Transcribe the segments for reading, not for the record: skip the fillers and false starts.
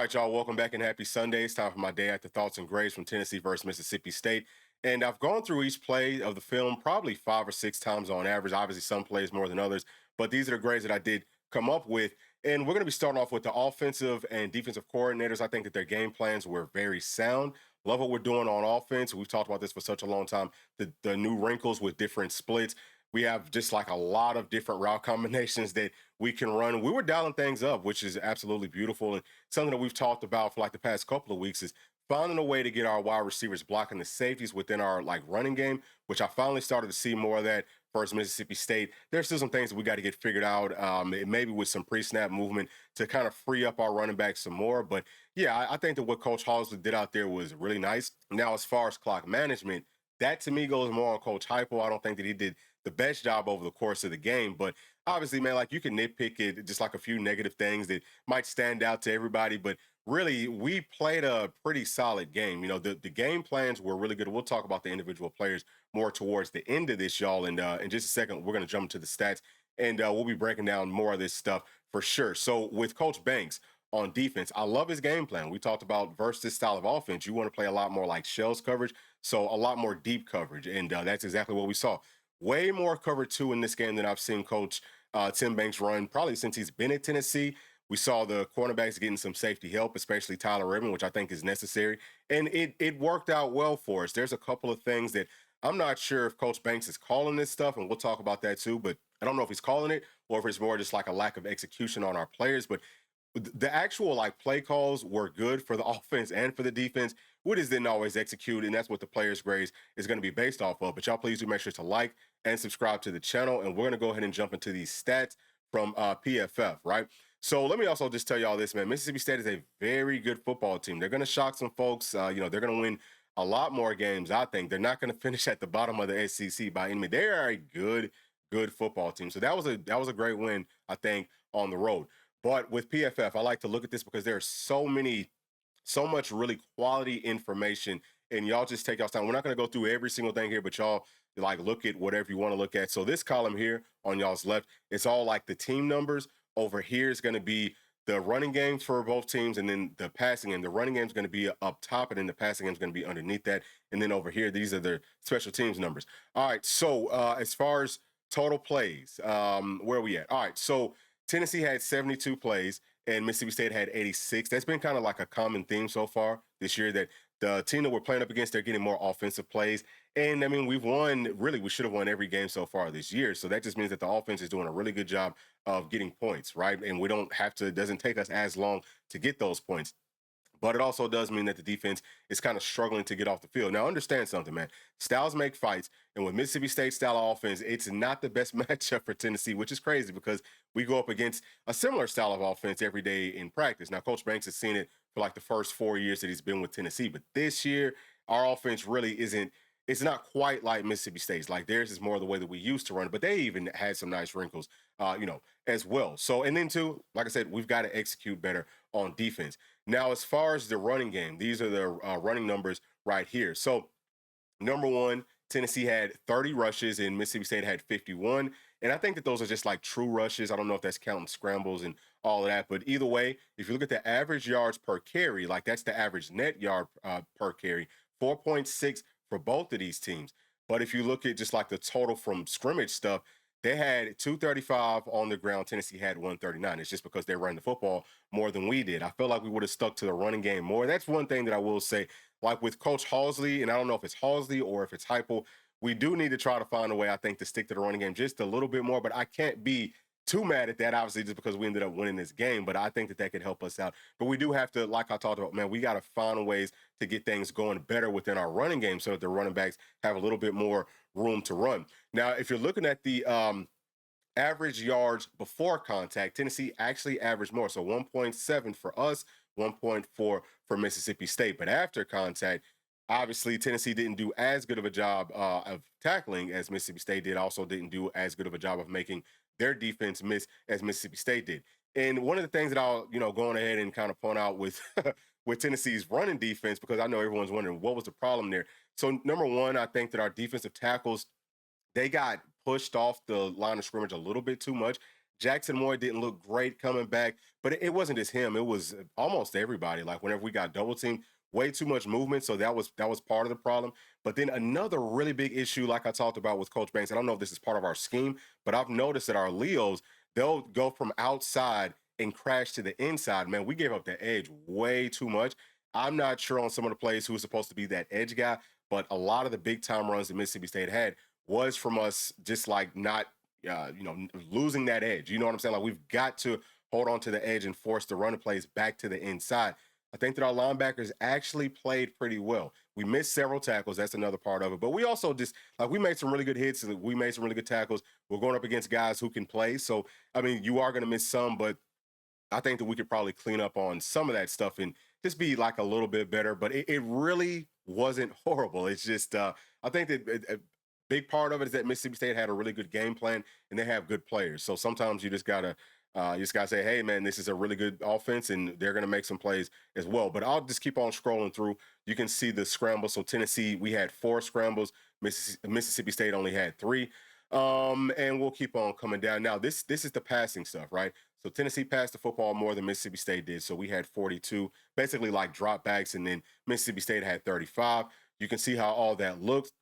right, y'all, welcome back and happy Sunday. It's time for my day after thoughts and grades from Tennessee versus Mississippi State. And I've gone through each play of the film probably 5 or 6 times on average. Obviously, some plays more than others, but these are the grades that I did come up with. And we're going to be starting off with the offensive and defensive coordinators. I think that their game plans were very sound. Love what we're doing on offense. We've talked about this for such a long time. The new wrinkles with different splits. We have just like a lot of different route combinations that we can run. We were dialing things up, which is absolutely beautiful. And something that we've talked about for like the past couple of weeks is finding a way to get our wide receivers blocking the safeties within our like running game, which I finally started to see more of that versus Mississippi State. There's still some things that we got to get figured out, maybe with some pre-snap movement to kind of free up our running backs some more. But yeah, I think that what Coach Halsley did out there was really nice. Now, as far as clock management, that to me goes more on Coach Heupel. I don't think that he did the best job over the course of the game, but obviously, man, like you can nitpick it, just like a few negative things that might stand out to everybody, but really we played a pretty solid game. The game plans were really good. We'll talk about the individual players more towards the end of this, y'all. And in just a second, we're going to jump into the stats and we'll be breaking down more of this stuff for sure. So with Coach Banks on defense, I love his game plan. We talked about versus this style of offense. You want to play a lot more like shells coverage, so a lot more deep coverage. And that's exactly what we saw. Way more cover two in this game than I've seen Coach Tim Banks run probably since he's been at Tennessee. We saw the cornerbacks getting some safety help, especially Tyler Redmond, which I think is necessary. And it worked out well for us. There's a couple of things that I'm not sure if Coach Banks is calling this stuff, and we'll talk about that too, but I don't know if he's calling it or if it's more just like a lack of execution on our players. But the actual like play calls were good for the offense and for the defense. We just didn't always execute, and that's what the players' grades is going to be based off of. But y'all please do make sure to like and subscribe to the channel, and we're going to go ahead and jump into these stats from PFF, right? So let me also just tell y'all this, man. Mississippi State is a very good football team. They're going to shock some folks. They're going to win a lot more games, I think. They're not going to finish at the bottom of the SEC by any means. They are a good football team. So that was a great win, I think, on the road. But with PFF, I like to look at this because there's so much really quality information, and y'all just take y'all time. We're not going to go through every single thing here, but y'all like look at whatever you want to look at. So this column here on y'all's left, it's all like the team numbers. Over here is going to be the running games for both teams, and then the passing game. The running game is going to be up top, and then the passing game is going to be underneath that. And then over here, these are the special teams numbers. All right, so as far as total plays, where are we at? All right, so Tennessee had 72 plays and Mississippi State had 86. That's been kind of like a common theme so far this year, that the team that we're playing up against, they're getting more offensive plays. And I mean, we should have won every game so far this year. So that just means that the offense is doing a really good job of getting points, right? And it doesn't take us as long to get those points. But it also does mean that the defense is kind of struggling to get off the field. Now, understand something, man. Styles make fights. And with Mississippi State style of offense, it's not the best matchup for Tennessee, which is crazy because we go up against a similar style of offense every day in practice. Now, Coach Banks has seen it for like the first 4 years that he's been with Tennessee. But this year, our offense really it's not quite like Mississippi State's. Like theirs is more the way that we used to run, but they even had some nice wrinkles, as well. So, and then too, like I said, we've got to execute better on defense. Now, as far as the running game, these are the running numbers right here. So, number one, Tennessee had 30 rushes and Mississippi State had 51. And I think that those are just like true rushes. I don't know if that's counting scrambles and all of that. But either way, if you look at the average yards per carry, like that's the average net yard per carry, 4.6 for both of these teams. But if you look at just like the total from scrimmage stuff, they had 235 on the ground. Tennessee had 139. It's just because they ran the football more than we did. I feel like we would have stuck to the running game more. That's one thing that I will say. Like with Coach Halsley, and I don't know if it's Halsley or if it's Heupel, we do need to try to find a way, I think, to stick to the running game just a little bit more. But I can't be too mad at that, obviously, just because we ended up winning this game. But I think that could help us out. But we do have to, like I talked about, man, we got to find ways to get things going better within our running game so that the running backs have a little bit more room to run. Now, if you're looking at the average yards before contact, Tennessee actually averaged more. So 1.7 for us, 1.4 for Mississippi State. But after contact, obviously, Tennessee didn't do as good of a job of tackling as Mississippi State did. Also didn't do as good of a job of making their defense miss as Mississippi State did. And one of the things that I'll, going ahead and kind of point out with with Tennessee's running defense, because I know everyone's wondering what was the problem there. So number one, I think that our defensive tackles, they got pushed off the line of scrimmage a little bit too much. Jackson Moore didn't look great coming back, but it wasn't just him. It was almost everybody. Like whenever we got double teamed, way too much movement. So that was part of the problem. But then another really big issue, like I talked about with Coach Banks, I don't know if this is part of our scheme, but I've noticed that our Leos, they'll go from outside and crash to the inside. Man, we gave up the edge way too much. I'm not sure on some of the plays who's supposed to be that edge guy, but a lot of the big time runs that Mississippi State had was from us just like not, losing that edge. You know what I'm saying? Like we've got to hold on to the edge and force the running plays back to the inside. I think that our linebackers actually played pretty well. We missed several tackles. That's another part of it. But we also just like we made some really good hits. We made some really good tackles. We're going up against guys who can play. So I mean, you are going to miss some, but I think that we could probably clean up on some of that stuff and just be like a little bit better. But it really wasn't horrible. It's just I think that a big part of it is that Mississippi State had a really good game plan and they have good players. So sometimes you just gotta say, hey man, this is a really good offense and they're gonna make some plays as well. But I'll just keep on scrolling through. You can see the scrambles. So Tennessee, we had 4 scrambles. Mississippi State only had 3. And we'll keep on coming down. Now, this is the passing stuff, right? So Tennessee passed the football more than Mississippi State did. So we had 42, basically like dropbacks, and then Mississippi State had 35. You can see how all that looks.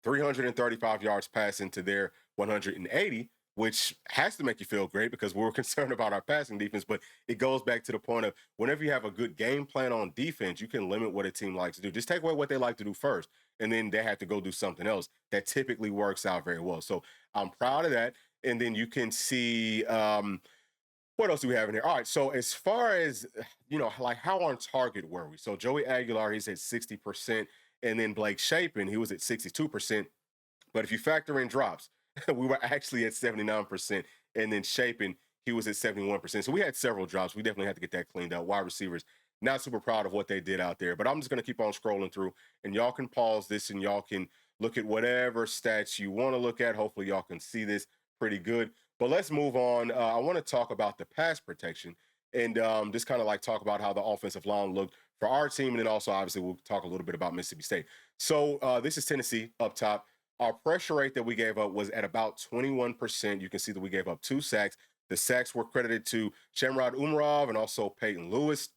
335 yards passing to their 180, which has to make you feel great because we were concerned about our passing defense. But it goes back to the point of whenever you have a good game plan on defense, you can limit what a team likes to do. Just take away what they like to do first, and then they have to go do something else. That typically works out very well. So I'm proud of that. And then you can see what else do we have in here? All right. So as far as like how on target were we? So Joey Aguilar, he's at 60%, and then Blake Shapen, he was at 62%. But if you factor in drops, we were actually at 79%. And then Shapen, he was at 71%. So we had several drops. We definitely had to get that cleaned up. Wide receivers, not super proud of what they did out there. But I'm just going to keep on scrolling through. And y'all can pause this and y'all can look at whatever stats you want to look at. Hopefully, y'all can see this pretty good. But let's move on. I want to talk about the pass protection and just kind of like talk about how the offensive line looked for our team. And then also, obviously, we'll talk a little bit about Mississippi State. So this is Tennessee up top. Our pressure rate that we gave up was at about 21%. You can see that we gave up 2 sacks. The sacks were credited to Shamrod Umarov and also Peyton Lewis,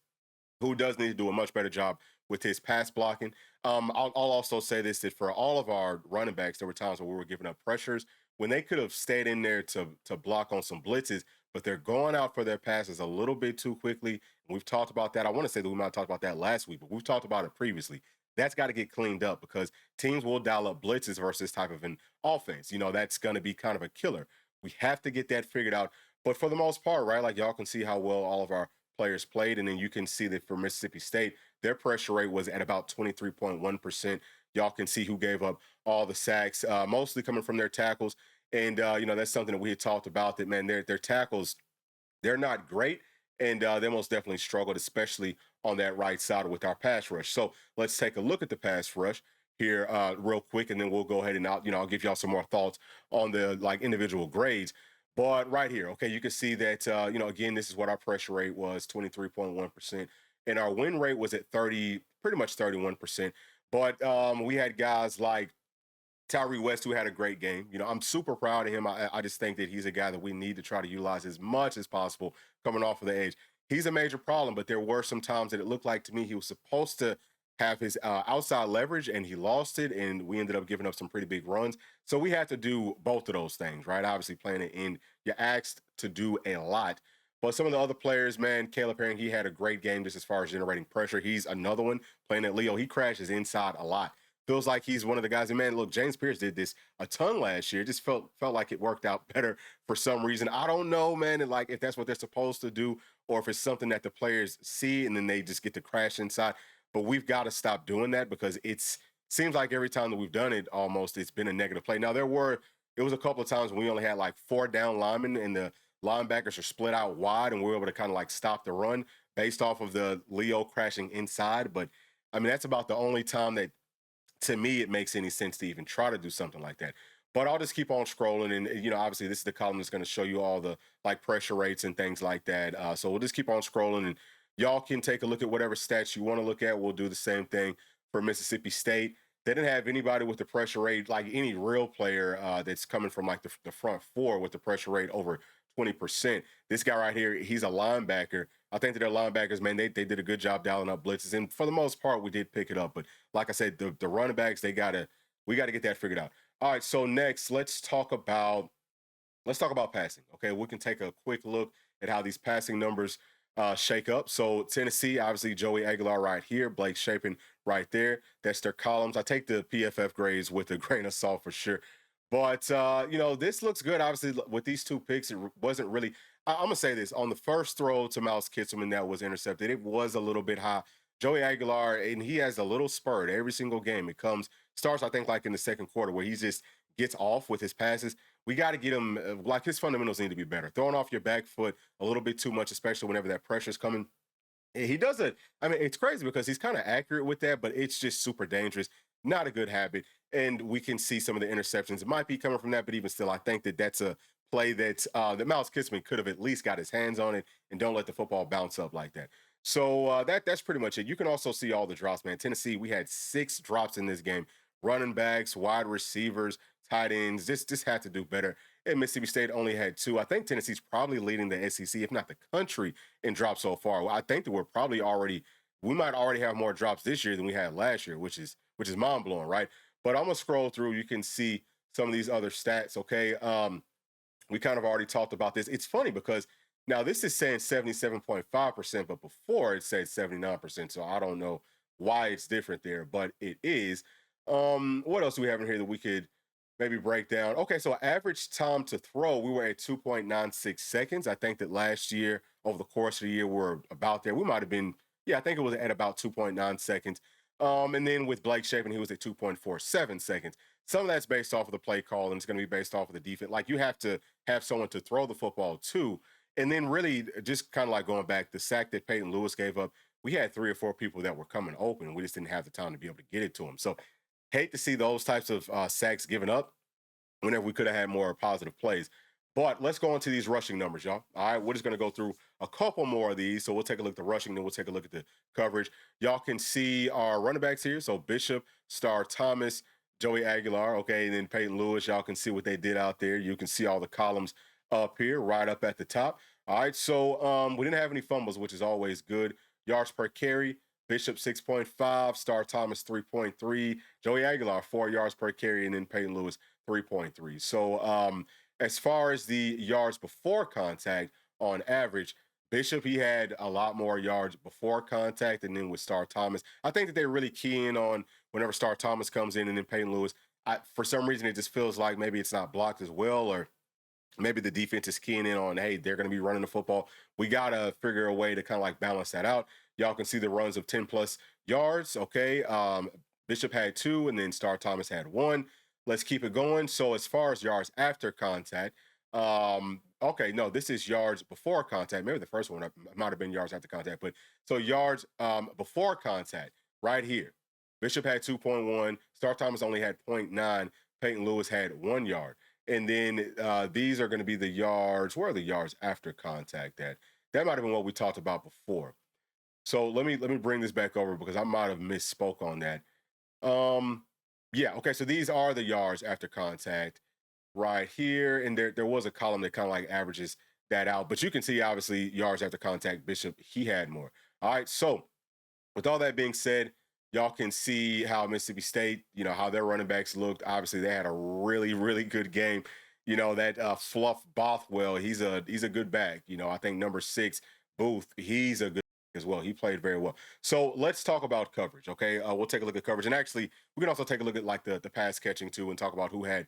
who does need to do a much better job with his pass blocking. I'll also say this, that for all of our running backs, there were times where we were giving up pressures when they could have stayed in there to block on some blitzes, but they're going out for their passes a little bit too quickly. And we've talked about that. I want to say that we might have talked about that last week, but we've talked about it previously. That's got to get cleaned up because teams will dial up blitzes versus this type of an offense. That's going to be kind of a killer. We have to get that figured out. But for the most part, right, like y'all can see how well all of our players played. And then you can see that for Mississippi State, their pressure rate was at about 23.1%. Y'all can see who gave up all the sacks, mostly coming from their tackles. And, that's something that we had talked about that, man, their tackles, they're not great. And they most definitely struggled, especially on that right side with our pass rush. So let's take a look at the pass rush here real quick, and then we'll go ahead and I'll give y'all some more thoughts on the like individual grades. But right here, okay, you can see that again, this is what our pressure rate was, 23.1%, and our win rate was at 30, pretty much 31%. But we had guys like Tyree West, who had a great game. I'm super proud of him. I just think that he's a guy that we need to try to utilize as much as possible coming off of the edge. He's a major problem, but there were some times that it looked like to me he was supposed to have his outside leverage and he lost it, and we ended up giving up some pretty big runs. So we had to do both of those things, right? Obviously, playing it in, you're asked to do a lot. But some of the other players, man, Caleb Herring, he had a great game just as far as generating pressure. He's another one playing at Leo. He crashes inside a lot. Feels like he's one of the guys. And man, look, James Pierce did this a ton last year. It just felt like it worked out better for some reason. I don't know, man, and like if that's what they're supposed to do, or if it's something that the players see and then they just get to crash inside. But we've got to stop doing that because seems like every time that we've done it, almost it's been a negative play. Now it was a couple of times when we only had like 4 down linemen and the linebackers are split out wide, and we're able to kind of like stop the run based off of the Leo crashing inside. But I mean, that's about the only time that, to me, it makes any sense to even try to do something like that. But I'll just keep on scrolling. And, obviously this is the column that's going to show you all the like pressure rates and things like that. So we'll just keep on scrolling and y'all can take a look at whatever stats you want to look at. We'll do the same thing for Mississippi State. They didn't have anybody with the pressure rate, like any real player that's coming from like the front 4 with the pressure rate over 20%. This guy right here, he's a linebacker. I think that their linebackers, man, they did a good job dialing up blitzes. And for the most part, we did pick it up. But like I said, the running backs, we gotta get that figured out. All right, so next, let's talk about passing. Okay, we can take a quick look at how these passing numbers shake up. So Tennessee, obviously Joey Aguilar right here, Blake Shapen right there. That's their columns. I take the PFF grades with a grain of salt for sure. But this looks good. Obviously, with these two picks, it wasn't really. I'm gonna say this on the first throw to Miles Kitselman that was intercepted. It was a little bit high. Joey Aguilar, and he has a little spurt every single game. Starts, I think, like in the second quarter, where he just gets off with his passes. We got to get him, like his fundamentals need to be better. Throwing off your back foot a little bit too much, especially whenever that pressure is coming. He does it. I mean, it's crazy because he's kind of accurate with that, but it's just super dangerous. Not a good habit. And we can see some of the interceptions. It might be coming from that, but even still, I think that that's a play that Miles Kissman could have at least got his hands on it and don't let the football bounce up like that. So that's pretty much it. You can also see all the drops, man. Tennessee, we had 6 drops in this game. Running backs, wide receivers, tight ends. This had to do better. And Mississippi State only had 2. I think Tennessee's probably leading the SEC, if not the country, in drops so far. Well, I think that we might already have more drops this year than we had last year, which is mind blowing, right? But I'm gonna scroll through. You can see some of these other stats. Okay, we kind of already talked about this. It's funny because now this is saying 77.5%, but before it said 79%. So I don't know why it's different there, but it is. What else do we have in here that we could maybe break down? Okay, so average time to throw, we were at 2.96 seconds. I think that last year, over the course of the year, we're about there. We might have been, yeah, I think it was at about 2.9 seconds. And then with Blake Shapen, he was at 2.47 seconds. Some of that's based off of the play call, and it's going to be based off of the defense. Like, you have to have someone to throw the football to. And then really just kind of like going back, the sack that Peyton Lewis gave up, we had 3 or 4 people that were coming open, and we just didn't have the time to be able to get it to them. So hate to see those types of sacks given up whenever we could have had more positive plays. But let's go into these rushing numbers, y'all. All right, we're just going to go through a couple more of these. So we'll take a look at the rushing, then we'll take a look at the coverage. Y'all can see our running backs here. So Bishop, Star Thomas, Joey Aguilar, okay, and then Peyton Lewis. Y'all can see what they did out there. You can see all the columns up here, right up at the top. All right, so we didn't have any fumbles, which is always good. Yards per carry, Bishop 6.5, Star Thomas 3.3, Joey Aguilar 4 yards per carry, and then Peyton Lewis 3.3. So as far as the yards before contact, on average, Bishop, he had a lot more yards before contact, and then with Star Thomas, I think that they really key in on whenever Star Thomas comes in and then Peyton Lewis. For some reason, it just feels like maybe it's not blocked as well, or maybe the defense is keying in on, hey, they're going to be running the football. We got to figure a way to kind of like balance that out. Y'all can see the runs of 10 plus yards. Okay. Bishop had 2, and then Star Thomas had 1. Let's keep it going. So as far as yards after contact, okay, no, this is yards before contact. Maybe the first one might have been yards after contact, but so yards before contact right here. Bishop had 2.1. Star Thomas only had 0.9. Peyton Lewis had 1 yard. And then these are going to be the yards. Where are the yards after contact at? That might have been what we talked about before. So let me bring this back over because I might have misspoke on that. Yeah, okay, so these are the yards after contact right here. And there was a column that kind of like averages that out. But you can see, obviously, yards after contact, Bishop, he had more. All right, so with all that being said, y'all can see how Mississippi State, how their running backs looked. Obviously, they had a really, really good game. That Fluff Bothwell, he's a good back. I think number 6, Booth, he's a good as well. He played very well. So let's talk about coverage, okay? We'll take a look at coverage. And actually, we can also take a look at like the pass catching too and talk about who had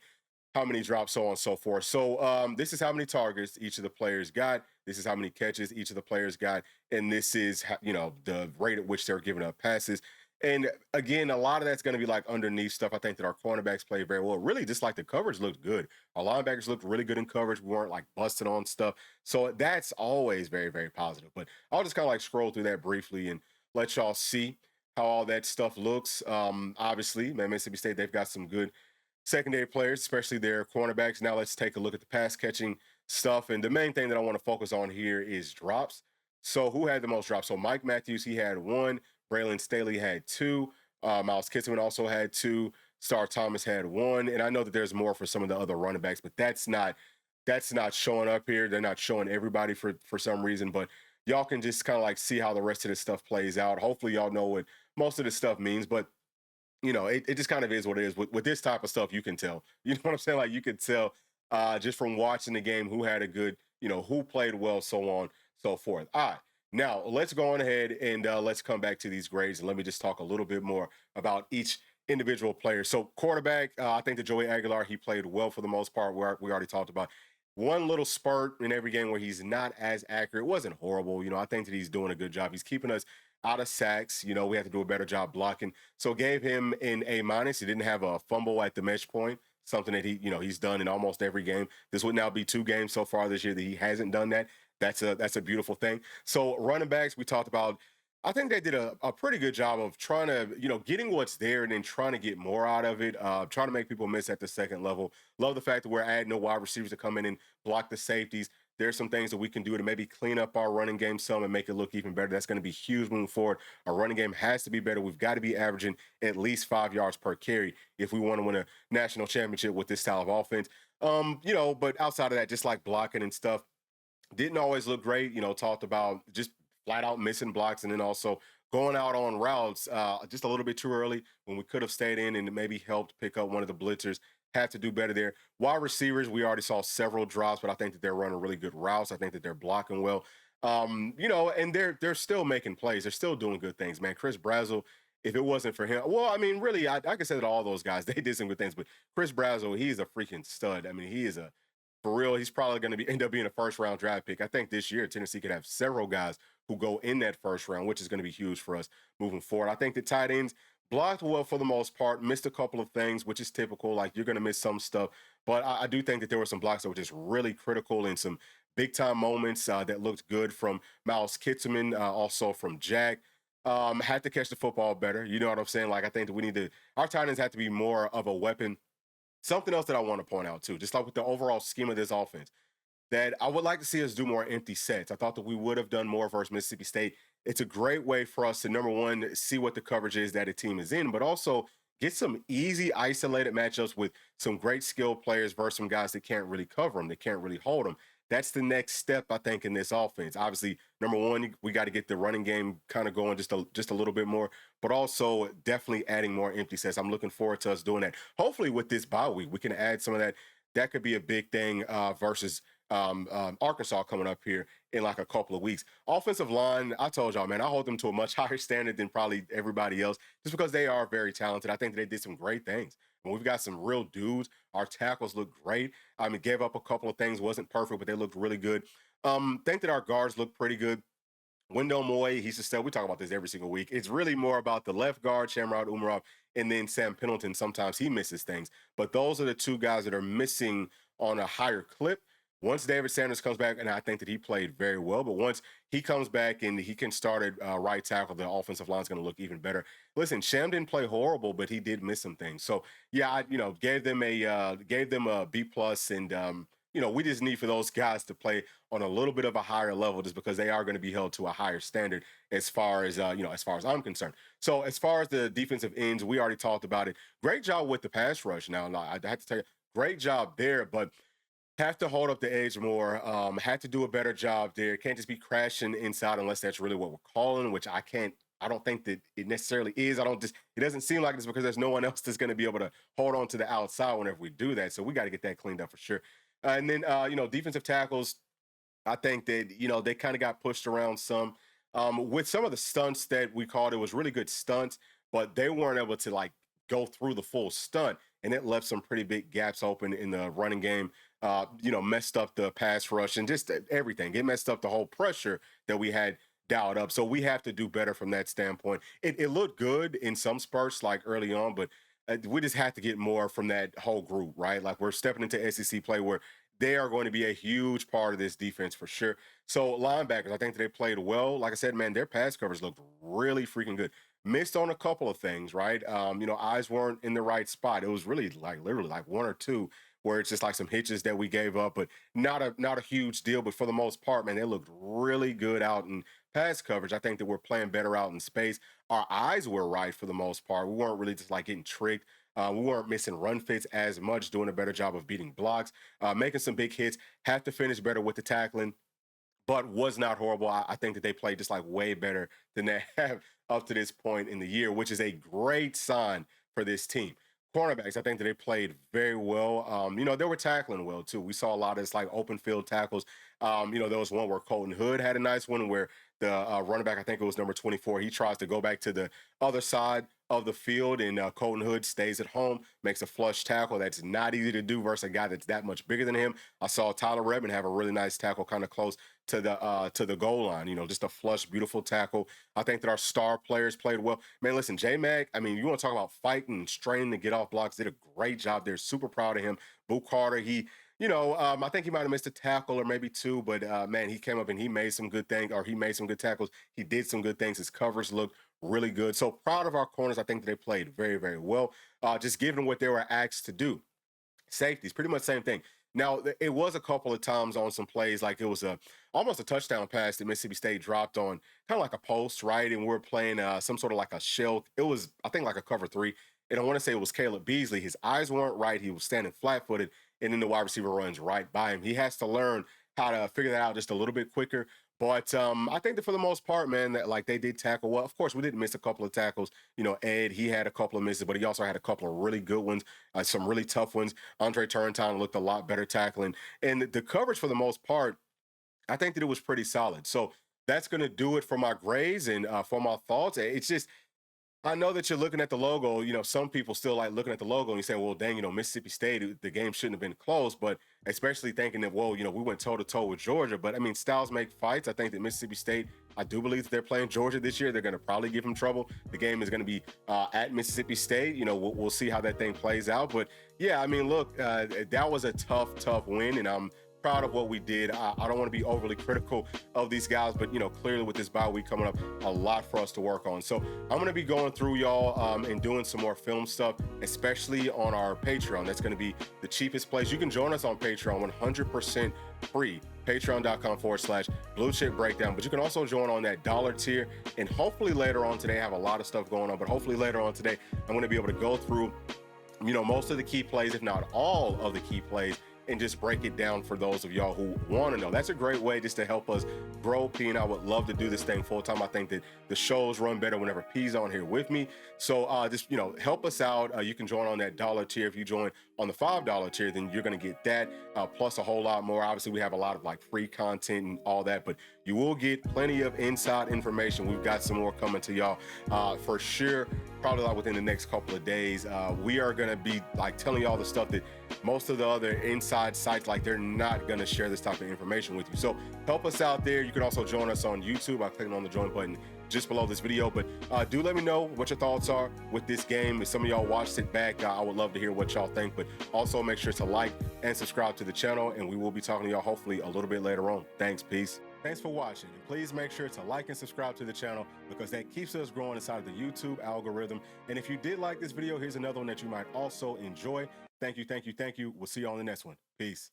how many drops, so on and so forth. So this is how many targets each of the players got. This is how many catches each of the players got. And this is, the rate at which they're giving up passes. And again, a lot of that's going to be like underneath stuff. I think that our cornerbacks played very well. Really, just like the coverage looked good. Our linebackers looked really good in coverage. We weren't like busting on stuff. So that's always very, very positive. But I'll just kind of like scroll through that briefly and let y'all see how all that stuff looks. Obviously, man, Mississippi State, they've got some good secondary players, especially their cornerbacks. Now let's take a look at the pass catching stuff. And the main thing that I want to focus on here is drops. So who had the most drops? So Mike Matthews, he had 1. Braylon Staley had 2. Miles Kitselman also had 2. Star Thomas had 1. And I know that there's more for some of the other running backs, but that's not That's not showing up here. They're not showing everybody for some reason, but y'all can just kind of like see how the rest of this stuff plays out. Hopefully, y'all know what most of this stuff means, but it just kind of is what it is. With this type of stuff, you can tell. You know what I'm saying? Like you could tell just from watching the game who had a good, who played well, so on, so forth. All right. Now let's go on ahead and let's come back to these grades and let me just talk a little bit more about each individual player. So quarterback, I think that Joey Aguilar, he played well for the most part. We already talked about one little spurt in every game where he's not as accurate. It wasn't horrible. I think that he's doing a good job. He's keeping us out of sacks. We have to do a better job blocking. So gave him an A minus. He didn't have a fumble at the mesh point, something that he's done in almost every game. This would now be 2 games so far this year that he hasn't done that. That's a beautiful thing. So running backs, we talked about. I think they did a pretty good job of trying to, getting what's there and then trying to get more out of it, trying to make people miss at the second level. Love the fact that we're adding no wide receivers to come in and block the safeties. There's some things that we can do to maybe clean up our running game some and make it look even better. That's going to be huge moving forward. Our running game has to be better. We've got to be averaging at least 5 yards per carry if we want to win a national championship with this style of offense. But outside of that, just like blocking and stuff, didn't always look great. Talked about just flat out missing blocks and then also going out on routes just a little bit too early when we could have stayed in and maybe helped pick up one of the blitzers. Had to do better there. Wide receivers, we already saw several drops, but I think that they're running really good routes. I think that they're blocking well. And they're still making plays. They're still doing good things, man. Chris Brazzell, if it wasn't for him, well, I mean, really, I could say that all those guys, they did some good things, but Chris Brazzell, he's a freaking stud. I mean, he is for real, he's probably going to end up being a first round draft pick. I think this year Tennessee could have several guys who go in that first round, which is going to be huge for us moving forward. I think the tight ends blocked well for the most part, missed a couple of things, which is typical. Like you're going to miss some stuff, but I do think that there were some blocks that were just really critical and some big time moments that looked good from Miles Kitterman, also from Jack. Had to catch the football better. You know what I'm saying? Like I think that our tight ends have to be more of a weapon. Something else that I want to point out too, just like with the overall scheme of this offense, that I would like to see us do more empty sets. I thought that we would have done more versus Mississippi State. It's a great way for us to, number one, see what the coverage is that a team is in, but also get some easy isolated matchups with some great skilled players versus some guys that can't really cover them, that can't really hold them. That's the next step, I think, in this offense. Obviously, number one, we got to get the running game kind of going just a little bit more, but also definitely adding more empty sets. I'm looking forward to us doing that. Hopefully, with this bye week, we can add some of that. That could be a big thing versus Arkansas coming up here in like a couple of weeks. Offensive line, I told y'all, man, I hold them to a much higher standard than probably everybody else just because they are very talented. I think they did some great things. And we've got some real dudes. Our tackles look great. I mean, gave up a couple of things, wasn't perfect, but they looked really good. Think that our guards look pretty good. Wendell Moy, he's a stud. We talk about this every single week. It's really more about the left guard, Shamrod Umarov, and then Sam Pendleton. Sometimes he misses things. But those are the two guys that are missing on a higher clip. Once David Sanders comes back, and I think that he played very well, but once he comes back and he can start at right tackle, the offensive line is going to look even better. Listen, Sham didn't play horrible, but he did miss some things. So yeah, I gave them a B plus, and we just need for those guys to play on a little bit of a higher level, just because they are going to be held to a higher standard as far as as far as I'm concerned. So as far as the defensive ends, we already talked about it. Great job with the pass rush. Now I have to tell you, great job there, but have to hold up the edge more. Had to do a better job there. Can't just be crashing inside unless that's really what we're calling, which I can't. I don't think that it necessarily is. It doesn't seem like it's because there's no one else that's going to be able to hold on to the outside whenever we do that. So we got to get that cleaned up for sure. And then, defensive tackles, I think that, they kind of got pushed around some. With some of the stunts that we called, it was really good stunts, but they weren't able to like go through the full stunt. And it left some pretty big gaps open in the running game, messed up the pass rush and just everything. It messed up the whole pressure that we had dialed up. So we have to do better from that standpoint. It looked good in some spurts like early on, but we just have to get more from that whole group, right? Like we're stepping into SEC play where they are going to be a huge part of this defense for sure. So linebackers, I think that they played well. Like I said, man, their pass covers looked really freaking good. Missed on a couple of things, right? Eyes weren't in the right spot. It was really like literally like one or two where it's just like some hitches that we gave up, but not a huge deal. But for the most part, man, they looked really good out in pass coverage. I think that we're playing better out in space. Our eyes were right for the most part. We weren't really just like getting tricked. We weren't missing run fits as much, doing a better job of beating blocks, making some big hits. Have to finish better with the tackling, but was not horrible. I think that they played just like way better than they have up to this point in the year, which is a great sign for this team. Cornerbacks, I think that they played very well. They were tackling well too. We saw a lot of this like open field tackles. There was one where Colton Hood had a nice one where the running back, I think it was number 24, he tries to go back to the other side of the field, and Colton Hood stays at home, makes a flush tackle. That's not easy to do versus a guy that's that much bigger than him. I saw Tyler Redmond have a really nice tackle kind of close to the goal line. Just a flush, beautiful tackle. I think that our star players played well. Man, listen, J Mac. I mean, you want to talk about fighting and straining to get off blocks? Did a great job there. Super proud of him. Boo Carter. I think he might have missed a tackle or maybe two, but man, he came up and he made some good things, or he made some good tackles. He did some good things. His coverage looked really good. So proud of our corners. I think that they played very, very well. Just given what they were asked to do. Safeties, pretty much same thing. Now, it was a couple of times on some plays, like it was almost a touchdown pass that Mississippi State dropped on kind of like a post, right? And we're playing some sort of like a shell. It was, I think, like a cover three. And I want to say it was Caleb Beasley. His eyes weren't right. He was standing flat footed, and then the wide receiver runs right by him. He has to learn how to figure that out just a little bit quicker. But I think that for the most part, man, that like they did tackle well. Of course, we didn't miss a couple of tackles. Ed, he had a couple of misses, but he also had a couple of really good ones, some really tough ones. Andre Turrentine looked a lot better tackling. And the coverage for the most part, I think that it was pretty solid. So that's going to do it for my grades and for my thoughts. It's just, I know that you're looking at the logo. Some people still like looking at the logo and you say, well, dang, Mississippi State, the game shouldn't have been close. But especially thinking that, well, we went toe to toe with Georgia. But I mean, styles make fights. I think that Mississippi State, I do believe that they're playing Georgia this year. They're going to probably give them trouble. The game is going to be at Mississippi State. We'll see how that thing plays out. But yeah, I mean, look, that was a tough win. And I'm proud of what we did. I don't want to be overly critical of these guys, but clearly with this bye week coming up, a lot for us to work on. So I'm going to be going through y'all and doing some more film stuff, especially on our Patreon. That's going to be the cheapest place. You can join us on Patreon 100% free. Patreon.com/Bluechip Breakdown. But you can also join on that dollar tier. And hopefully later on today, I have a lot of stuff going on, but hopefully later on today, I'm going to be able to go through most of the key plays, if not all of the key plays, and just break it down for those of y'all who want to know. That's a great way just to help us grow. P and I would love to do this thing full time. I think that the shows run better whenever P's on here with me. So just help us out. You can join on that dollar tier. If you join on the $5 tier, then you're going to get that plus a whole lot more. Obviously, we have a lot of like free content and all that, but you will get plenty of inside information. We've got some more coming to y'all for sure. Probably like within the next couple of days. We are going to be like telling y'all the stuff that most of the other inside sites, like they're not going to share this type of information with you. So help us out there. You can also join us on YouTube by clicking on the join button just below this video. But do let me know what your thoughts are with this game. If some of y'all watched it back, I would love to hear what y'all think. But also make sure to like and subscribe to the channel, and we will be talking to y'all hopefully a little bit later on. Thanks, peace. Thanks for watching, and please make sure to like and subscribe to the channel because that keeps us growing inside of the YouTube algorithm. And if you did like this video, here's another one that you might also enjoy. Thank you. We'll see you on the next one. Peace.